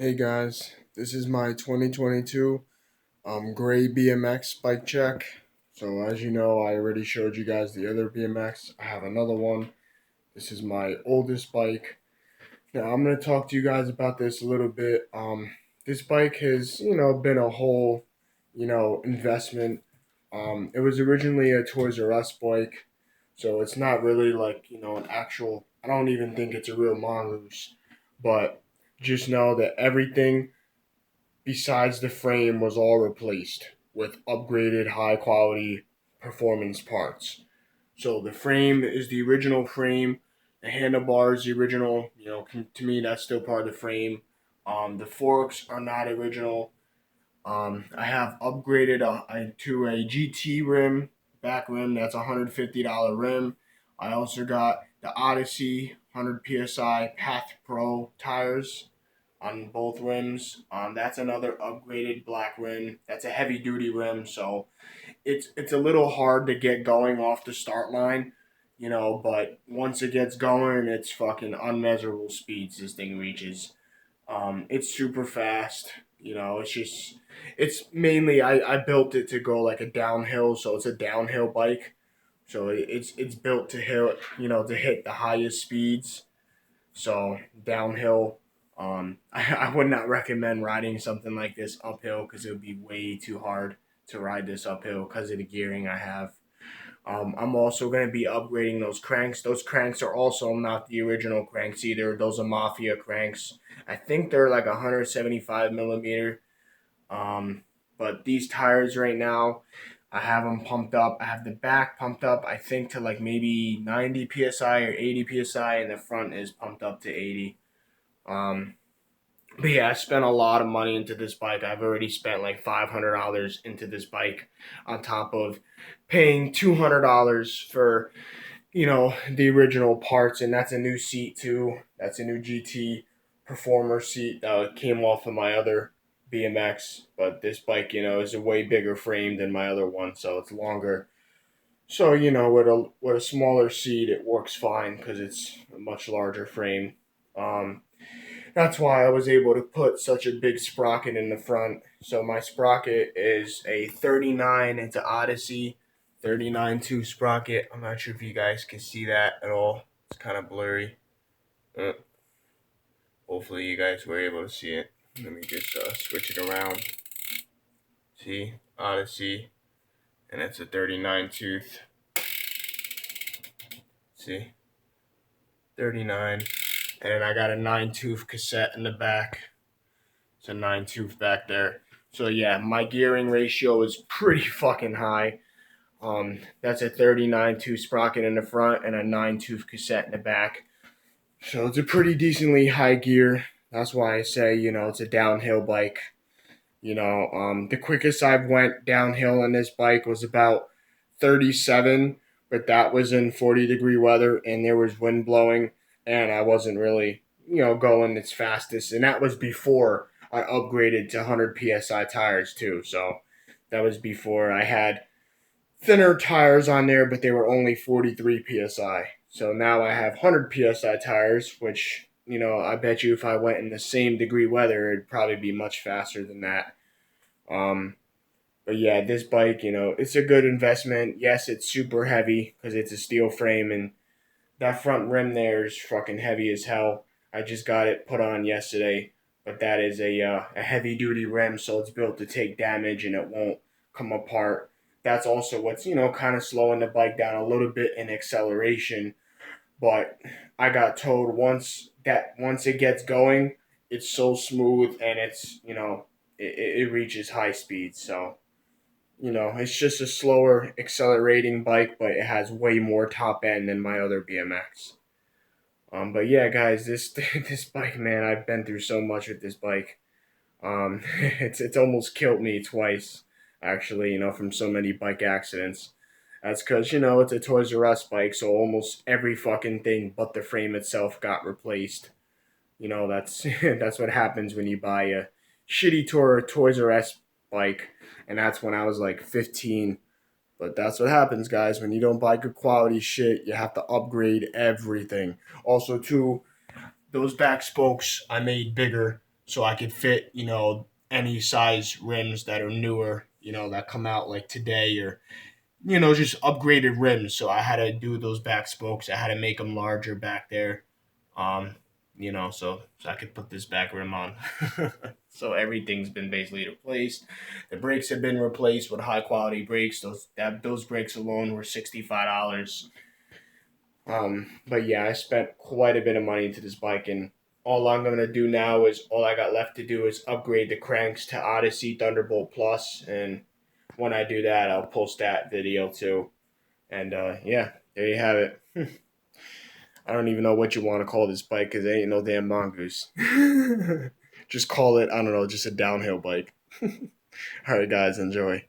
Hey guys, this is my 2022 gray BMX bike check. So as you know, I already showed you guys the other BMX. I have another one. This is my oldest bike. Now I'm gonna talk to you guys about this a little bit. This bike has been a whole investment. It was originally a Toys R Us bike, so it's not really like an actual. I don't even think it's a real mongoose, but just know that everything besides the frame was all replaced with upgraded high quality performance parts. So the frame is the original frame. The handlebars, the original. To me, that's still part of the frame. The forks are not original. I have upgraded to a GT rim, back rim. That's $150 rim. I also got the Odyssey 100 psi Path Pro tires on both rims. That's another upgraded black rim. That's a heavy duty rim, so it's a little hard to get going off the start line, but once it gets going, it's fucking unmeasurable speeds this thing reaches. It's super fast. It's mainly I built it to go like a downhill, so it's a downhill bike. So it's built to hit the highest speeds. So downhill, I would not recommend riding something like this uphill because it would be way too hard to ride this uphill because of the gearing I have. I'm also going to be upgrading those cranks. Those cranks are also not the original cranks either. Those are Mafia cranks. I think they're like 175 millimeter. But these tires right now, I have them pumped up. I have the back pumped up, I think, to like maybe 90 psi or 80 psi, and the front is pumped up to 80. Um, but yeah, I spent a lot of money into this bike. I've already spent like $500 into this bike, on top of paying $200 for the original parts, and that's a new seat too. That's a new GT Performer seat that came off of my other BMX. But this bike, is a way bigger frame than my other one, so it's longer. So with a smaller seat, it works fine because it's a much larger frame. Um, that's why I was able to put such a big sprocket in the front. So my sprocket is a 39. It's an Odyssey 39.2 sprocket. I'm not sure if you guys can see that at all. It's kind of blurry. Uh, Hopefully you guys were able to see it. Let me just switch it around. See, Odyssey, and it's a 39 tooth. See, 39. And then I got a 9 tooth cassette in the back. It's a 9 tooth back there. So yeah, my gearing ratio is pretty fucking high. That's a 39 tooth sprocket in the front and a 9 tooth cassette in the back. So it's a pretty decently high gear. That's why I say, it's a downhill bike. The quickest I've went downhill on this bike was about 37, but that was in 40-degree weather and there was wind blowing, and I wasn't really, going its fastest. And that was before I upgraded to 100 psi tires too. So that was before I had thinner tires on there, but they were only 43 psi. So now I have 100 psi tires, which I bet you if I went in the same degree weather, it'd probably be much faster than that. Um, but yeah, this bike, it's a good investment. Yes, it's super heavy because it's a steel frame, and that front rim there is fucking heavy as hell. I just got it put on yesterday, but that is a heavy duty rim, so it's built to take damage and it won't come apart. That's also what's kind of slowing the bike down a little bit in acceleration. But I got told once it gets going, it's so smooth and it's it reaches high speeds. So it's just a slower accelerating bike, but it has way more top end than my other BMX. But yeah, guys, this this bike, man, I've been through so much with this bike. It's almost killed me twice, actually. From so many bike accidents. That's because it's a Toys R Us bike, so almost every fucking thing but the frame itself got replaced. That's that's what happens when you buy a shitty Toys R Us bike, and that's when I was like 15. But that's what happens, guys. When you don't buy good quality shit, you have to upgrade everything. Also, too, those back spokes I made bigger so I could fit, any size rims that are newer, that come out like today, or just upgraded rims. So I had to do those back spokes. I had to make them larger back there. Um, so I could put this back rim on. So everything's been basically replaced. The brakes have been replaced with high quality brakes. Those brakes alone were $65. But yeah, I spent quite a bit of money into this bike, and all I'm gonna do now is all I got left to do is upgrade the cranks to Odyssey Thunderbolt Plus, and when I do that, I'll post that video too. And yeah, there you have it. I don't even know what you want to call this bike because it ain't no damn mongoose. Just call it, I don't know, just a downhill bike. All right, guys, enjoy.